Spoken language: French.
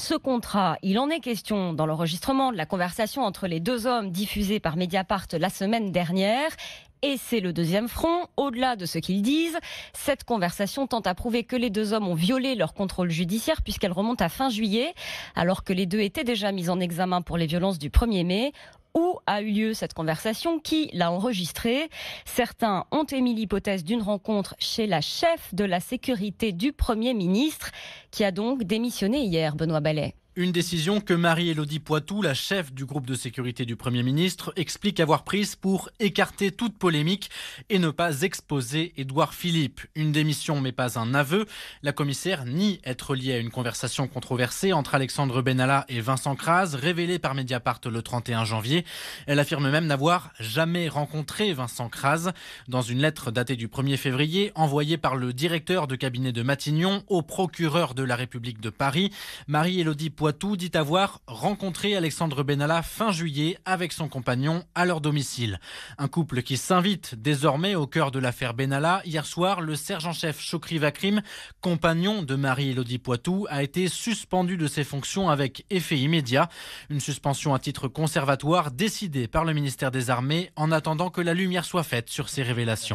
ce contrat, il en est question dans l'enregistrement de la conversation entre les deux hommes diffusée par Mediapart la semaine dernière. Et c'est le deuxième front. Au-delà de ce qu'ils disent, cette conversation tente à prouver que les deux hommes ont violé leur contrôle judiciaire puisqu'elle remonte à fin juillet, alors que les deux étaient déjà mis en examen pour les violences du 1er mai. Où a eu lieu cette conversation? Qui l'a enregistrée? Certains ont émis l'hypothèse d'une rencontre chez la chef de la sécurité du Premier ministre, qui a donc démissionné hier, Benoît Ballet. Une décision que Marie-Élodie Poitou, la chef du groupe de sécurité du Premier ministre, explique avoir prise pour écarter toute polémique et ne pas exposer Édouard Philippe. Une démission mais pas un aveu. La commissaire nie être liée à une conversation controversée entre Alexandre Benalla et Vincent Crase, révélée par Mediapart le 31 janvier. Elle affirme même n'avoir jamais rencontré Vincent Crase. Dans une lettre datée du 1er février, envoyée par le directeur de cabinet de Matignon au procureur de la République de Paris, Marie-Élodie Poitou dit avoir rencontré Alexandre Benalla fin juillet avec son compagnon à leur domicile. Un couple qui s'invite désormais au cœur de l'affaire Benalla. Hier soir, le sergent-chef Chokri Vakrim, compagnon de Marie-Élodie Poitou, a été suspendu de ses fonctions avec effet immédiat. Une suspension à titre conservatoire décidée par le ministère des Armées en attendant que la lumière soit faite sur ces révélations.